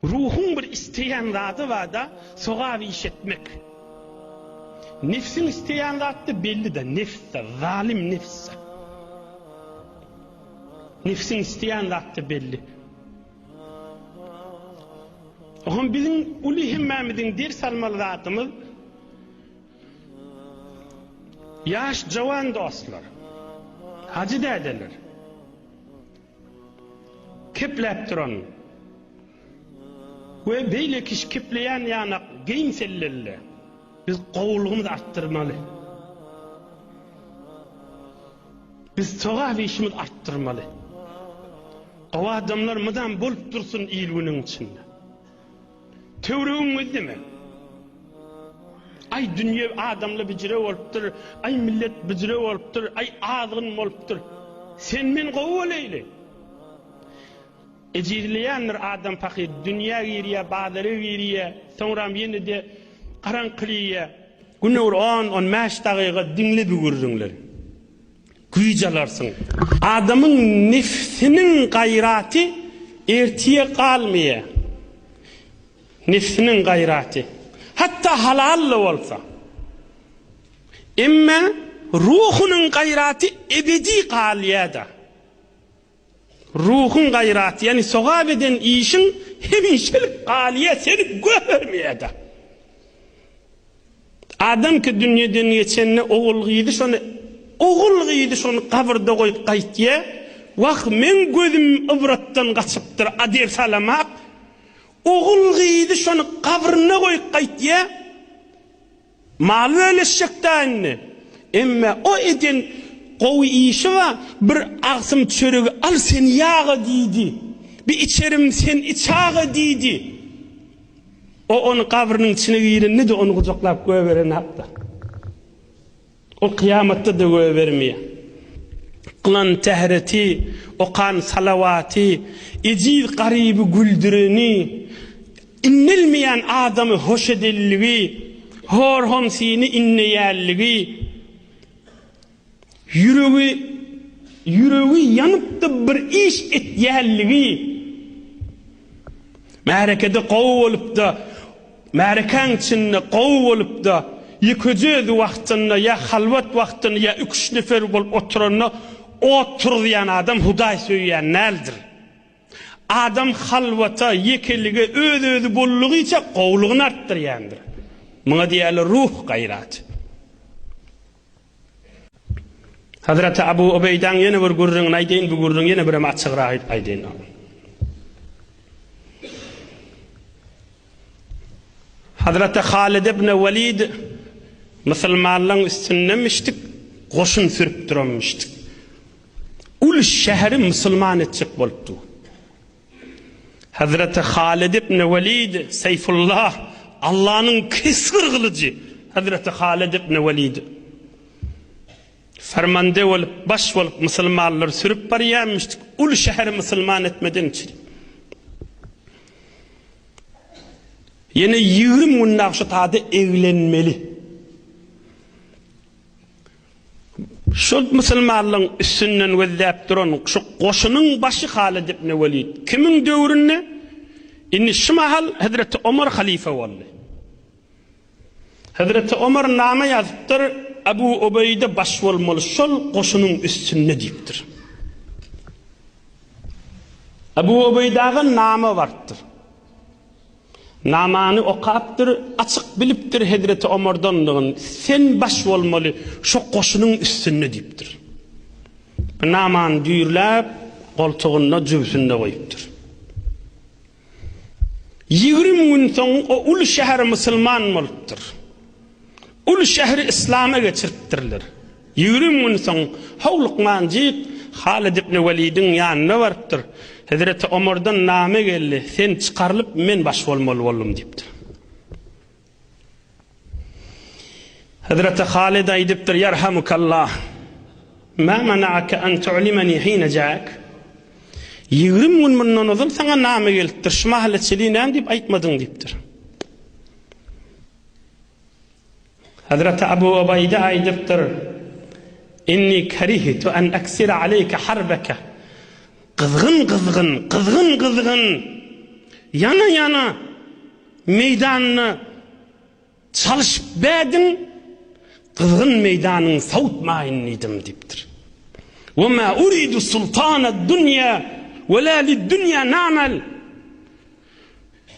Ruhun bir isteyen zatı var da soğa işetmek. Nefsin isteyen zatı belli de nefse, zalim nefse. Nefsin isteyen zatı belli. Oğlum bizim ulu himmemizin ders almalı zatımız yaş cavan dostlar, hacı dedeler, kiplep duran ve böyle kişi kipleyen yanak giyimsellerle biz kovulğumuzu arttırmalı. Biz soğa ve işimizi arttırmalı. O adamlar mıdan bolup dursun iyiliğinin içinde. Tevrüğün ödü mi? Ay dünya adamla bicire oluptur, ay millet bicire oluptur, ay ağzın oluptur. Sen men kovul eyle. Ecirleyenler adam fakir, dünya giriye, bağları giriye, sonra yine de karanqiliye, günü 10-15 dakika dinle bugürürünler. Güycalarsın. Adamın nefsinin gayrati ertiye kalmaya. Nefsinin gayrati. Hatta halalle olsa. Ama ruhunun gayrati ebedi kaliyada. Ruhun gayrati yani soğa beden işin hemişelik kaliye seni görmeye da. Adam ki dünyadan geçenine oğul giydi şonu kabırda koyup kayıtya. Vak men gözüm ıvrattan kaçıptır adir salamak. Oğul giydi şonu kabrına koyup kayıtya. Malı öleşecekti anne. Ama o eden kovu işi var, bir ağzım çörüğü al sen yağı deydi. Bir içerim sen içağı deydi. O onu kabrının içine girin, ne de onu kucaklap göğeveren hatta. O kıyamette de göğevermeye. Kılan tehreti, okan salavati, ecil garibi güldüreni, innilmeyen adamı hoş edilliği, horhomsini inneyelliği, yüreği yanıp da bir iş etiyelliği, mehrekede kovu olup da, mehrekan içinde kovu olup da, ya köcöz vaktında, ya halvat vaktında, ya 3 nefer bolup oturana, oturlayan adam Huday söyleyen neldir? Adam halvata, yekelige, ödü bolluğu içe kovluğunu arttıryandır. Buna diyelim ruh gayratı. Hazreti Abu Ubeydan yine bir gurrun aydeyn, bu gurrun yine bir açıqra aydeyn. Hazreti Halid ibn Velid Müslümanların üstünlemiştik, koşun sürüp durmuştuk. Ul şehri Müslüman etcek boluptu. Hazreti Halid ibn Velid Seyfullah Allah'ın kesir kılıcı Hazreti Halid ibn Velid fermande olup baş olup Müslümanlar sürüp bariyanmıştık. Ul şehri Müslüman etmeden için. Yine 20 günlük şu tadı evlenmeli. Şu Müslümanların üstünden vezzep duran şu koşunun başı Halid ibn Velid. Kimin dövründe? İnni şimahal Hazreti Ömer halife vallahi. Hazreti Ömer nama yazıptır. Abu Ubeyde baş olmalı. Şol koşunun üstünde deyiptir. Abu Ubeyde'nin namı vardır. Namanı okaptır, açık biliptir Hazreti Ömer'den. Sen baş olmalı, şu koşunun üstünde deyiptir. Naman düğürlep, koltuğuna cübsünde koyuptur. 20 gün sonra o ul şehir Müslüman oluptur. Ul şehri İslam'a geçirttirilir. 20 gün sonra havluqman cid Halid ibn Velid'in yanına varıptır. Hazreti Ömer'den name geldi. Sen çıkarılıp men baş olmalı oğlum deyiptir. Hazreti Halid aydıptır. Yerhamukallah. Ma mena'ake en tu'limeni hine ca'ak. 20 gün bundan ozul sana name geldi. Şmahaletçiliğinden deyip aytmadın deyiptir. Hazreti Abu Ubeyde aydıptır. İnni kerihtu en aksira aleyke harbeke. Kızgın yana meydanını çalışıp bädin, kızgın meydanını savutmayın idim diptir. وَمَا أُرِيدُ سُلْطَانَ الدُّنْيَا وَلَا لِلدُّنْيَا نَعْمَلْ.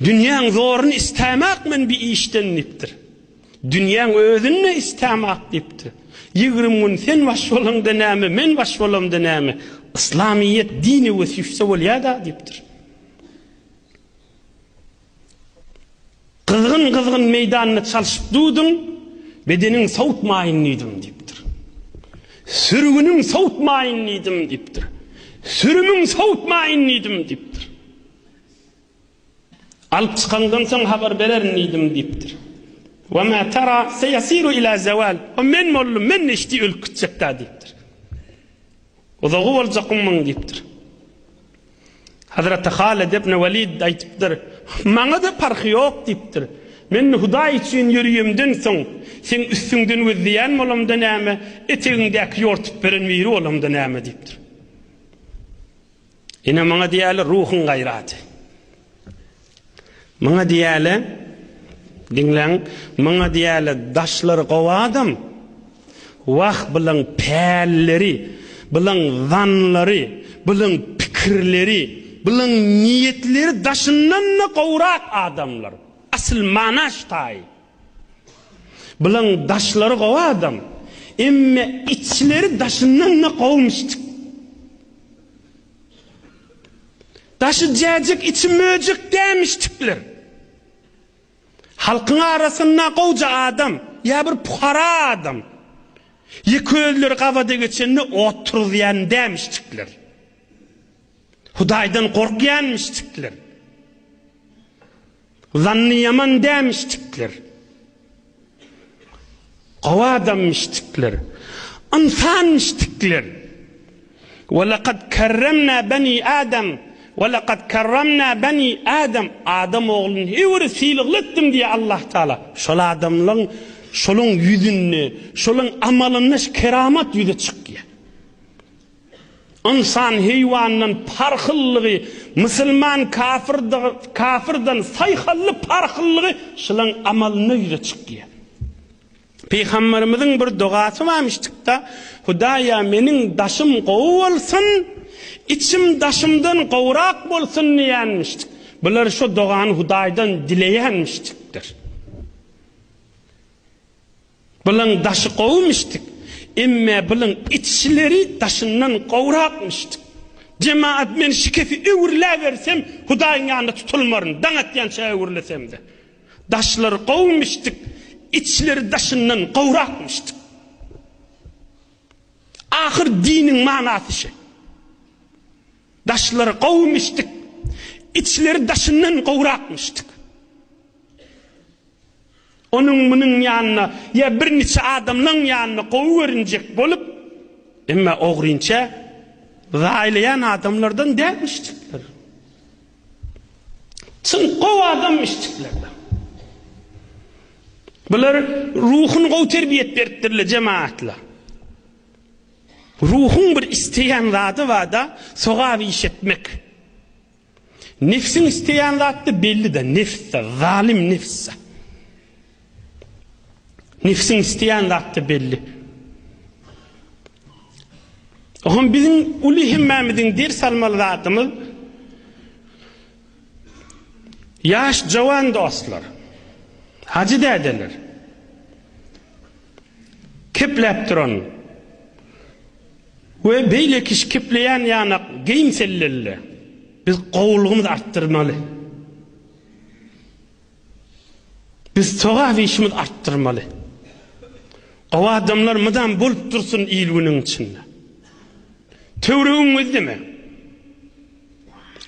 Dünyanın zorunu istemek men bir işten diptir. Dünyanın özünü istemek diptir. 20 gün sen baş bolanda näme, men baş bolamda näme? İslamiyet dini we süfse bolýa diptir. Kızgın meydanını çalışıp dudun, bedenin savutmayın idim diptir. Sürgünün savutmayın idim diptir. Sürümün savutmayın idim diptir. Alıp çıkandan soň haber bererin idim diptir. وَمَا تَرَى سَيَسِيرُ إِلَى زَوَالٍ. O men mollum, men eşdi ölkütecek da diptir. O da gowaljaqmyň diptir. Hazreti Halid ibn Walid aytypdyr, maňa da farky ýok dipdir. Men Hudaý üçin ýürüýümden soň sen üstüňden wezdiýän bolamda näme, etegiňdäki ýortup beren biri bolamda näme dipdir. Ine maňa diýäli ruhun gaýraty. Maňa diýäli dinleň, maňa diýäli daşlary gowadym. Wagt bilen pälleri, bilen zanlary, bilen pikirleri, bilen niyetleri daşyndan gowrak adamlar. Asıl mana ştay. Bilen daşlary gowadym. Emme içleri daşyndan gowmuşdyk. Daşı jäjek, içi möjek demişdikler. Halkın arasında gowja adam, ya bir puhara adam. Ýeközleri gawada geçenni oturýan demişdikler. Hudaýdan korkýanmışdikler. Zanny yaman demişdikler. Gawadammışdikler. Ansanmışdikler. وَلَقَدْ كَرَّمْنَا بَنِي آدَمَ وَلَقَدْ كَرَّمْنَا بَنِي آدَمَ. Adam oğlunu hewri siligletdim diye Allah Taala. Şol adamlaryň şolun yüzünü, şolun amalyny keramat yüze çykýar. İnsan heywandan parhyllygy, musulman kafirdan saýhally parhyllygy şolun amalyny yüze çykýar. Peygamberimiziň bir dugasy varmışdyk-da, Hudaýa meniň daşym gowy bolsun, içim daşymdan gowrak bolsun diýänmişdik. Bular şu dogany Hudaýdan dileýänmişdikdir. Bilen daşı gowmuşdyk. Emme bilen içleri daşyndan gowrakmışdyk. Cemaat men şikefi öwürläbersem Hudaýyň ýanynda tutulmaryn, daňatýança öwürlesem-de. Daşlary gowmuşdyk, içleri daşyndan gowrakmışdyk. Ahir diniň manasy şu. Daşlary gowmuşdyk, içleri daşyndan gowrakmışdyk. Onun bunun ýanyna ya bir neçe adamlaryň ýanyna gowwerinjek bolup, emma ogrynça zaýlayan adamlardan dämişdikler. Çyn gow adammışdikler. Bular ruhun gow terbiýet beripdirler jemaatla. Ruhun bir isteýän zady wada, soga işetmek. Nefsin isteýän zady belli de, nefs, zalim nefs. Nefsin isteýän zady belli. Oňa bizim uly himmemiziň ders almaly zatymyz ýaş jowan dostlar. Hacı dädeler. Kepläp duran. We beýle kiş kepleýän ýanak geýimsellerle. Biz gowlugymyzy artdyrmaly. Biz soga işimiz arttırmalı. O adamlar mıdan bulup dursun iyilgünün içinde. Töwregin özdeme.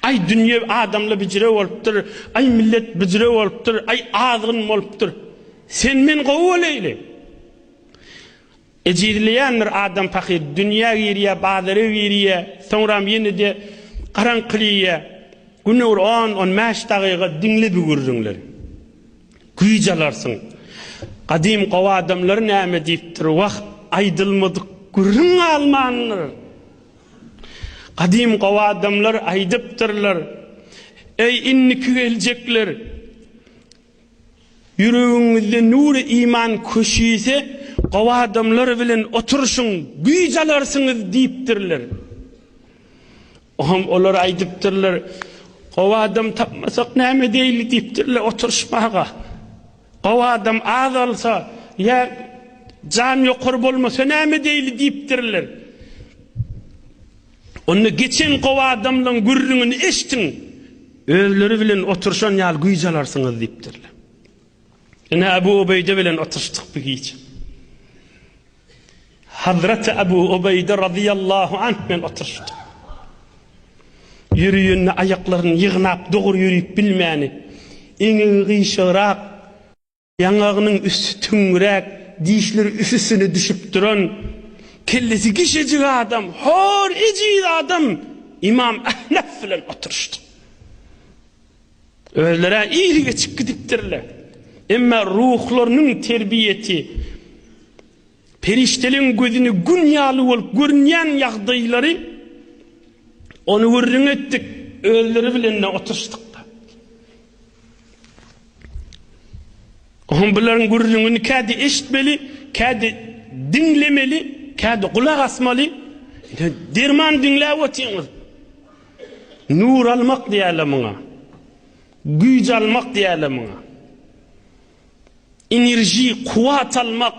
Ay dünya adamla bijire bolupdyr, ay millet bijire bolupdyr, ay azgyn bolupdyr. Sen men gowuleýli. Ejidleýänler adam pakir dünya giriye, bazary giriye, soňram ýene-de garaňkylyğa, günür 10-15 dagyga dinle bugurdyňlar. Güýjalarsın. Qadim gowa adamlar näme diýipdir? Wagt aýdylmadyk gürüň almanlar. Qadim gowa adamlar aýdypdyrlar. Ey inniki gelecekler. Yüreğinizde nuru iman köşüyse gawa adamlar bilen oturuşun, güýç alarsınız diýipdirler. Olar aýdypdyrlar. Gawa adam tapmasak näme diýili diýipdirler oturuşmaga. Gawa adam az alsa ya can ýokary bolmasa näme diýili diýipdirler. Onu geçen gawa adamlaryň gürrüňini eşdiň. Özleri bilen oturşan ýal güýç alarsınız diýipdirler. Ene Abu Ubeyde bilen oturşdyk bir gece. Hazreti Abu Ubeyde radıyallahu anh bilen oturşdy. Yürüýünni aýaklaryny ýygnap dogry yürüýip bilmäni. Eňi gyşyrak, ýangagynyň üstü tüňrek, dişleri üstüne düşüp duran, kellesi gişejik adam, hor ejid adam İmam Ahnaf bilen oturşdy. Özlere iyiliğe çık gidipdirler. Emma ruhlarynyň terbiyeti, perişteliň gözüni gün ýaly bolup görünýän ýagdaýlary onu görüň etdik, özleri bilen oturşdyk. On bilen görüňini kädi eşitmeli, kädi dinlemeli, kädi kulak asmaly. Derman dinläp otyňyz. Nur almak diýerler muňa. Güýç almak diýerler muňa. Enerji, kuwat almak.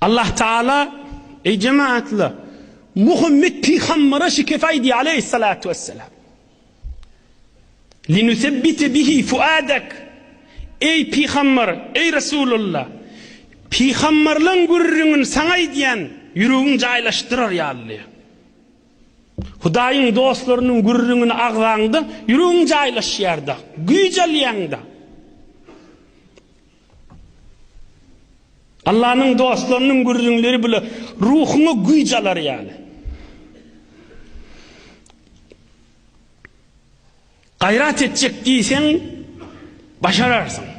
Allah Taala ey cemaatler Muhammed Peygamber'e şikayet aleyhissalatu vesselam. Linusebbite bihi fuadak. Ey Peygamber, ey Resulullah. Peygamberlerin gürrüňini saňa diýen ýüregiň jaýlaşdyrar ýaly. Hudaýyň dostlarynyň gürrüňini agzaňda ýüregiň jaýlaşýarda, güýç alýanda. Allah'ın dostlarının gürrüňleri bile ruhuňa güýç alar ýaly. Gayrat etjek diýsen başararsın.